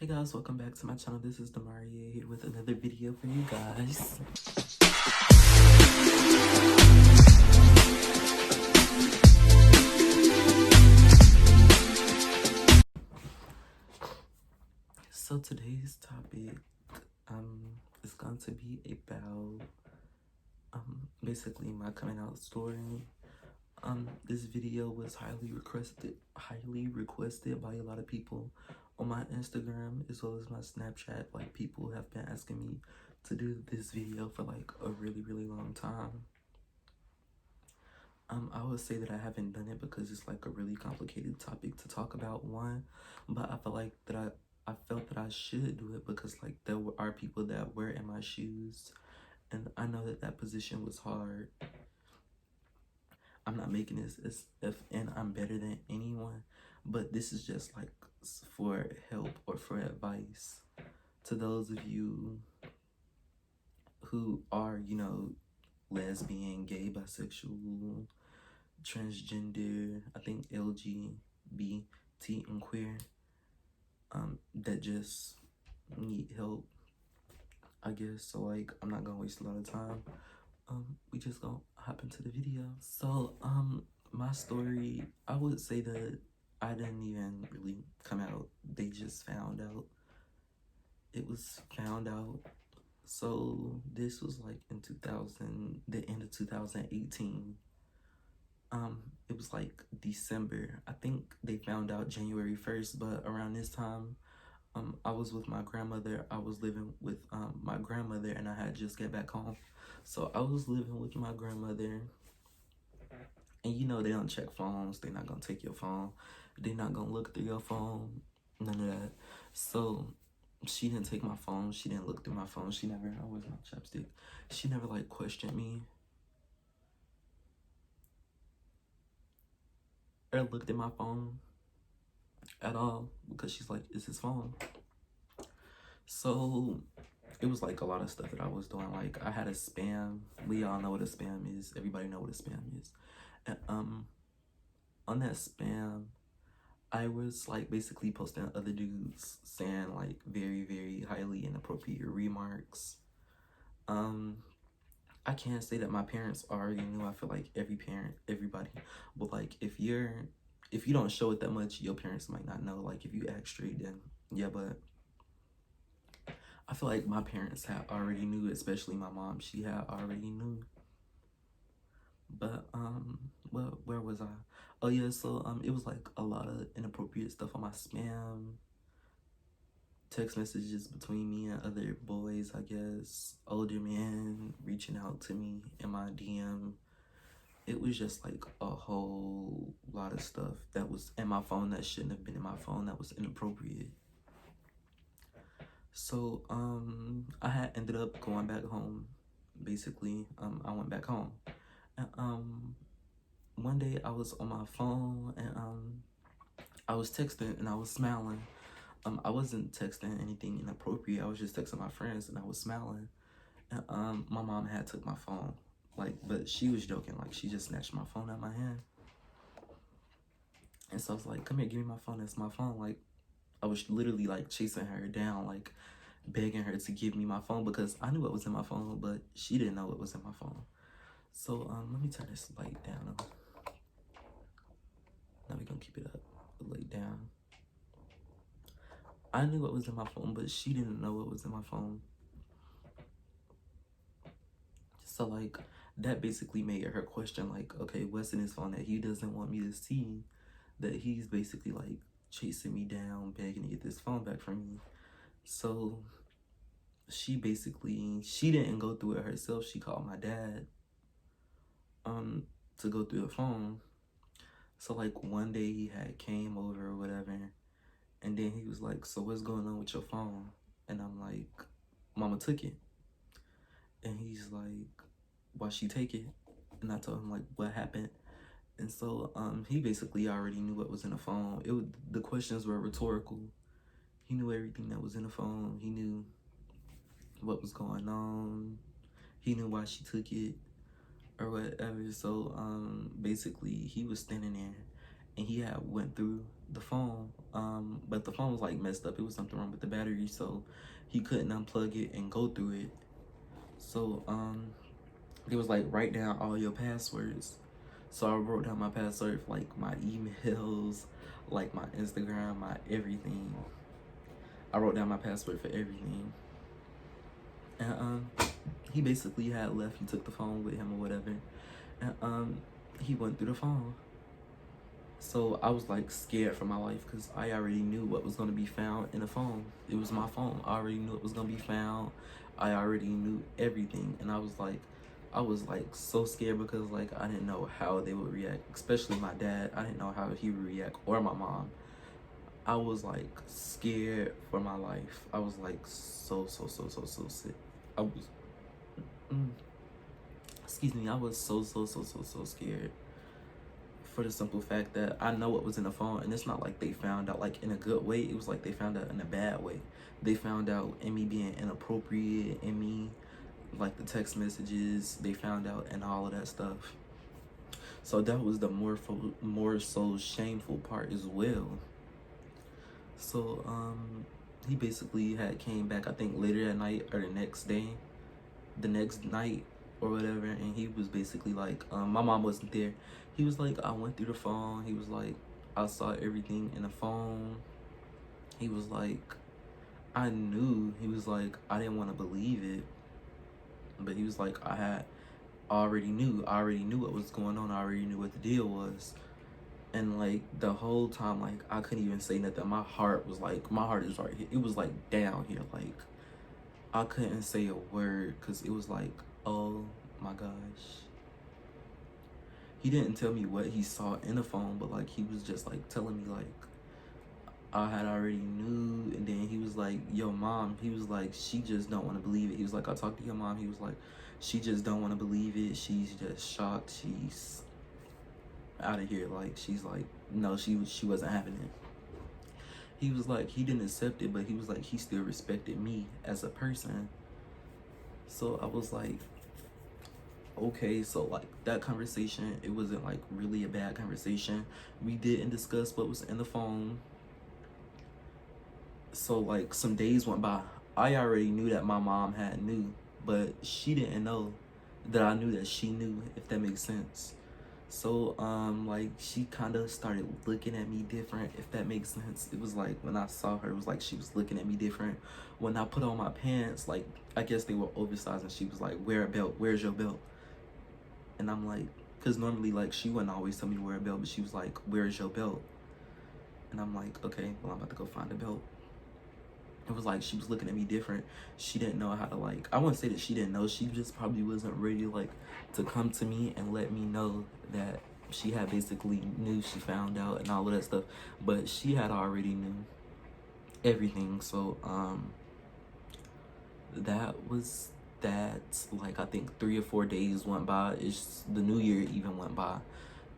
Hey guys, welcome back to my channel. This is damare'a here with another video for you guys. So today's topic is going to be about basically my coming out story. This video was highly requested by a lot of people on my Instagram as well as my Snapchat. Like, people have been asking me to do this video for like a really long time. I would say that I haven't done it because it's like a really complicated topic to talk about, one, but I feel like that I felt that I should do it because like there are people that were in my shoes, and I know that position was hard. I'm not making this as if and I'm better than anyone, but this is just like for help or for advice to those of you who are, lesbian, gay, bisexual, transgender, I think LGBT and queer, that just need help, I guess. So like, I'm not gonna waste a lot of time. We just gonna hop into the video. So my story, I would say that I didn't even really come out. They just found out. It was found out. So this was like in the end of 2018. It was like December. I think they found out January 1st, but around this time, I was with my grandmother. I was living with my grandmother, and I had just get back home. So I was living with my grandmother, and they don't check phones. They're not gonna take your phone. They're not gonna look through your phone. None of that. So she didn't take my phone. She didn't look through my phone. She never, I was not chapstick. She never like questioned me or looked at my phone at all because she's like, it's his phone. So it was like a lot of stuff that I was doing. Like, I had a spam. We all know what a spam is. Everybody know what a spam is. And on that spam, I was like basically posting other dudes saying like very highly inappropriate remarks. I can't say that my parents already knew. I feel like everybody, but like if you don't show it that much, your parents might not know. Like, if you act straight, then yeah, but I feel like my parents had already knew, especially my mom. She had already knew. But well, where was I? Oh yeah, so it was like a lot of inappropriate stuff on my spam. Text messages between me and other boys, I guess. Older men reaching out to me in my DM. It was just like a whole lot of stuff that was in my phone that shouldn't have been in my phone, that was inappropriate. So I had ended up going back home. Basically, I went back home. And one day I was on my phone and I was texting and I was smiling. I wasn't texting anything inappropriate. I was just texting my friends and I was smiling. And my mom had took my phone. Like, but she was joking. Like, she just snatched my phone out of my hand. And so I was like, come here, give me my phone. That's my phone. Like, I was literally like chasing her down, like begging her to give me my phone because I knew what was in my phone, but she didn't know what was in my phone. So let me turn this light down. Now we're gonna keep it up, the light down. I knew what was in my phone, but she didn't know what was in my phone. So like, that basically made her question like, okay, what's in his phone that he doesn't want me to see, that he's basically like chasing me down, begging to get this phone back from me. So she didn't go through it herself. She called my dad to go through the phone. So like, one day he had came over or whatever, and then he was like, so what's going on with your phone? And I'm like, mama took it. And he's like, why she take it? And I told him like what happened. And so he basically already knew what was in the phone. The questions were rhetorical. He knew everything that was in the phone. He knew what was going on. He knew why she took it or whatever. So basically he was standing there and he had went through the phone, but the phone was like messed up. It was something wrong with the battery, so he couldn't unplug it and go through it. So it was like, write down all your passwords. So I wrote down my password for like my emails, like my Instagram, my everything. I wrote down my password for everything. And he basically had left. He took the phone with him or whatever. And he went through the phone. So I was like scared for my life because I already knew what was gonna be found in the phone. It was my phone. I already knew it was gonna be found. I already knew everything. And I was like so scared because like I didn't know how they would react, especially my dad. I didn't know how he would react, or my mom. I was like scared for my life. I was like so sick. I was excuse me, I was so scared for the simple fact that I know what was in the phone, and it's not like they found out like in a good way. It was like they found out in a bad way. They found out in me being inappropriate, in me like the text messages. They found out and all of that stuff. So that was the more so shameful part as well. So he basically had came back, I think later that night or the next night or whatever, and he was basically like, my mom wasn't there. He was like, I went through the phone. He was like, I saw everything in the phone. He was like, I knew. He was like, I didn't want to believe it, but he was like, I already knew what was going on. I already knew what the deal was. And like the whole time, like I couldn't even say nothing. My heart is right here. It was like down here. Like I couldn't say a word because it was like, oh my gosh. He didn't tell me what he saw in the phone, but like he was just like telling me like I had already knew. And then he was like, yo mom, he was like, she just don't want to believe it. He was like, I talked to your mom. He was like, she just don't want to believe it. She's just shocked. She's out of here. Like she's like, no, she wasn't having it. He was like, he didn't accept it, but he was like, he still respected me as a person. So I was like, okay. So like that conversation, it wasn't like really a bad conversation. We didn't discuss what was in the phone. So like some days went by. I already knew that my mom had knew, but she didn't know that I knew that she knew, if that makes sense. So like she kind of started looking at me different, if that makes sense. It was like when I saw her, it was like she was looking at me different. When I put on my pants, like I guess they were oversized, and she was like, wear a belt, where's your belt? And I'm like, because normally like she wouldn't always tell me to wear a belt, but she was like, where's your belt? And I'm like, okay, well I'm about to go find a belt. It was like she was looking at me different. She didn't know how to like, I wouldn't say that she didn't know, she just probably wasn't ready like to come to me and let me know that she had basically knew, she found out and all of that stuff. But she had already knew everything. So that was that. Like I think 3 or 4 days went by. It's the new year even went by.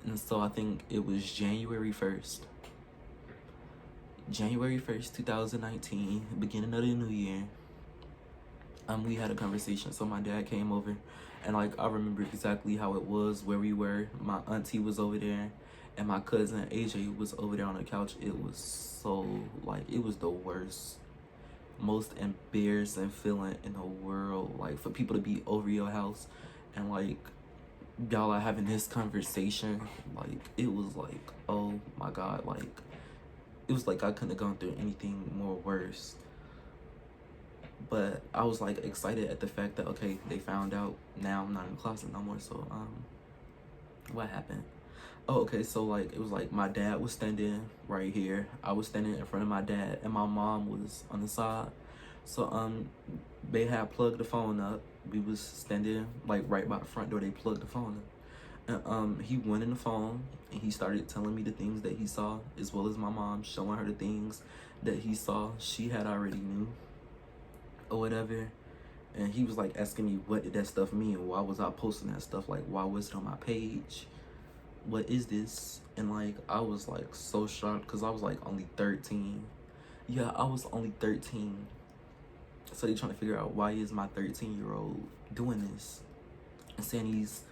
And so I think it was January 1st, 2019, beginning of the new year. We had a conversation. So my dad came over, and like I remember exactly how it was, where we were. My auntie was over there, and my cousin AJ was over there on the couch. It was so like, it was the worst, most embarrassing feeling in the world. Like for people to be over your house and like y'all are having this conversation. Like it was like, oh my god, like it was like I couldn't have gone through anything more worse. But I was like excited at the fact that, okay, they found out. Now I'm not in the closet no more. So what happened? Oh, okay, so like it was like my dad was standing right here. I was standing in front of my dad, and my mom was on the side. So they had plugged the phone up. We was standing like right by the front door. They plugged the phone up. And he went in the phone and he started telling me the things that he saw, as well as my mom showing her the things that he saw. She had already knew or whatever. And he was like asking me, what did that stuff mean? Why was I posting that stuff? Like, why was it on my page? What is this? And like I was like so shocked because I was like only 13. Yeah, I was only 13. So they trying to figure out, why is my 13-year-old doing this and saying these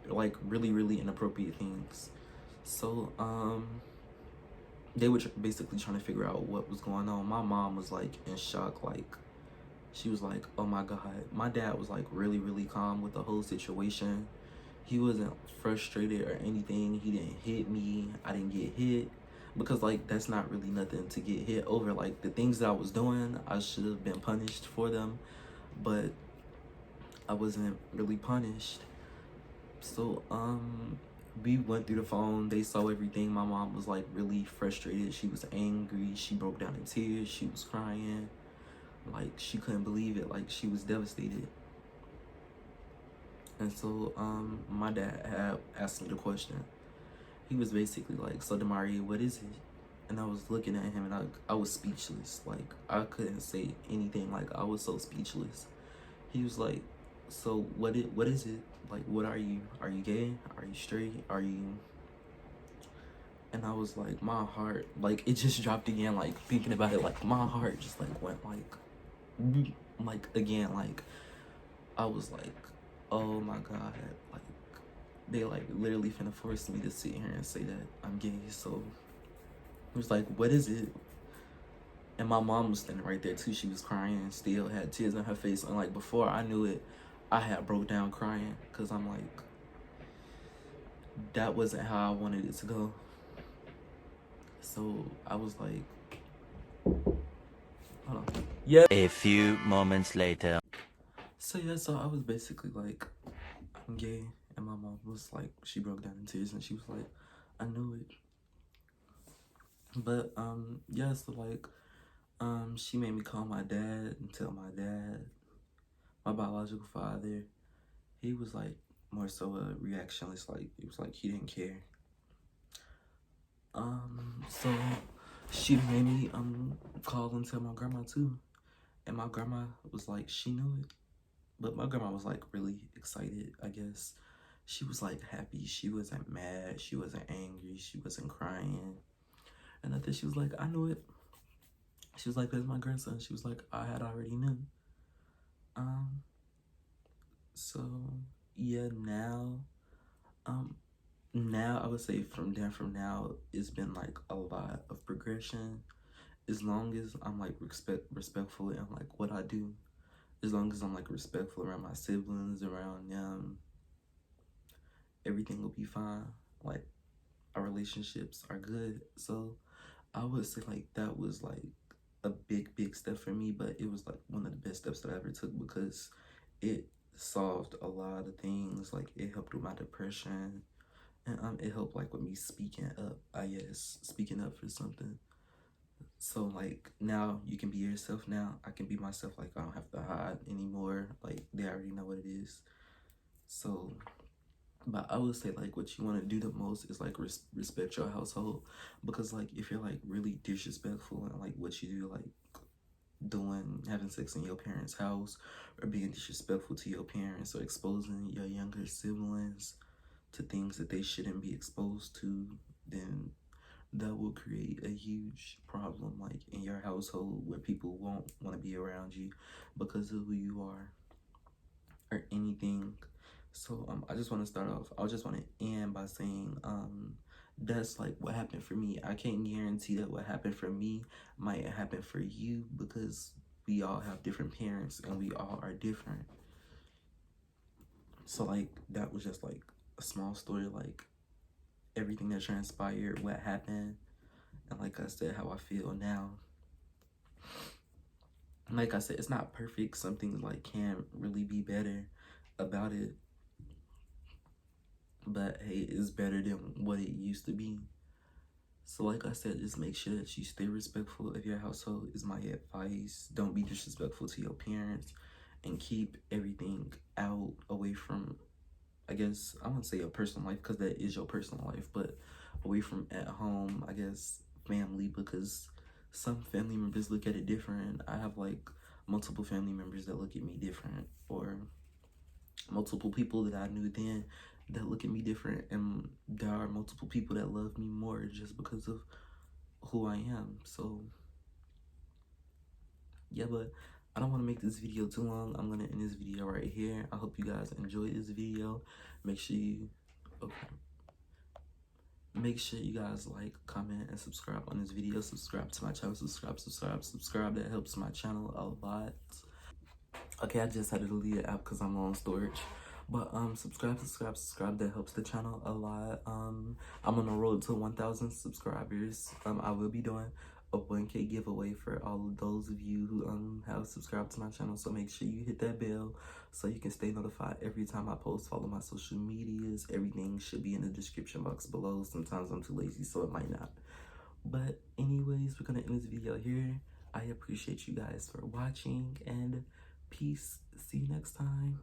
like really inappropriate things. So they were basically trying to figure out what was going on. My mom was like in shock, like she was like, oh my God. My dad was like really, really calm with the whole situation. He wasn't frustrated or anything. He didn't hit me. I didn't get hit. Because like that's not really nothing to get hit over. Like the things that I was doing, I should have been punished for them. But I wasn't really punished. So we went through the phone. They saw everything. My mom was like really frustrated. She was angry. She broke down in tears. She was crying. Like she couldn't believe it. Like she was devastated. And so my dad had asked me the question. He was basically like, so damare'a, what is it? And I was looking at him and I was speechless. Like I couldn't say anything. Like I was so speechless. He was like, so what is it? Like what are you? Are you gay? Are you straight? Are you? And I was like, my heart, like it just dropped again. Like thinking about it, like my heart just like went like again. Like I was like, oh my God, like they like literally finna force me to sit here and say that I'm gay. So it was like, what is it? And my mom was standing right there too. She was crying, still had tears on her face. And like before I knew it, I had broke down crying because I'm like, that wasn't how I wanted it to go. So I was like, hold on. Yeah. A few moments later. So yeah, so I was basically like, I'm gay. And my mom was like, she broke down in tears and she was like, I knew it. But yeah, so like she made me call my dad and tell my dad, my biological father. He was like more so a reactionist, like it was like he didn't care. So she made me call and tell my grandma too. And my grandma was like, she knew it. But my grandma was like really excited, I guess. She was like happy. She wasn't mad. She wasn't angry. She wasn't crying. And I think she was like, I knew it. She was like, that's my grandson. She was like, I had already knew. So yeah, now I would say from now it's been like a lot of progression. As long as I'm like respectful and like what I do, as long as I'm like respectful around my siblings, around them, everything will be fine. Like our relationships are good. So I would say like that was like a big step for me, but it was like one of the best steps that I ever took because it solved a lot of things. Like it helped with my depression, and it helped like with me speaking up, I guess, speaking up for something. So like now you can be yourself. Now I can be myself. Like I don't have to hide anymore. Like they already know what it is. So but I would say like what you want to do the most is like respect your household, because like if you're like really disrespectful and like what you do, like doing having sex in your parents' house or being disrespectful to your parents or exposing your younger siblings to things that they shouldn't be exposed to, then that will create a huge problem like in your household where people won't want to be around you because of who you are or anything. So I just want to start off, I just want to end by saying that's like what happened for me. I can't guarantee that what happened for me might happen for you because we all have different parents and we all are different. So like that was just like a small story, like everything that transpired, what happened, and like I said, how I feel now. Like I said, it's not perfect. Some things like can really be better about it, but hey, it's better than what it used to be. So like I said, just make sure that you stay respectful of your household is my advice. Don't be disrespectful to your parents and keep everything out away from, I guess, I wouldn't say your personal life because that is your personal life, but away from at home, I guess, family, because some family members look at it different. I have like multiple family members that look at me different, or multiple people that I knew then that look at me different, and there are multiple people that love me more just because of who I am. So yeah, but I don't want to make this video too long. I'm gonna end this video right here. I hope you guys enjoyed this video. Make sure you, okay, Make sure you guys like, comment, and subscribe on this video. Subscribe to my channel. Subscribe. That helps my channel a lot. Okay, I just had to delete the app because I'm on storage. But subscribe. That helps the channel a lot. I'm on the road to 1,000 subscribers. I will be doing a 1K giveaway for all of those of you who have subscribed to my channel. So make sure you hit that bell so you can stay notified every time I post. Follow my social medias. Everything should be in the description box below. Sometimes I'm too lazy, so it might not. But anyways, we're gonna end this video here. I appreciate you guys for watching, and peace. See you next time.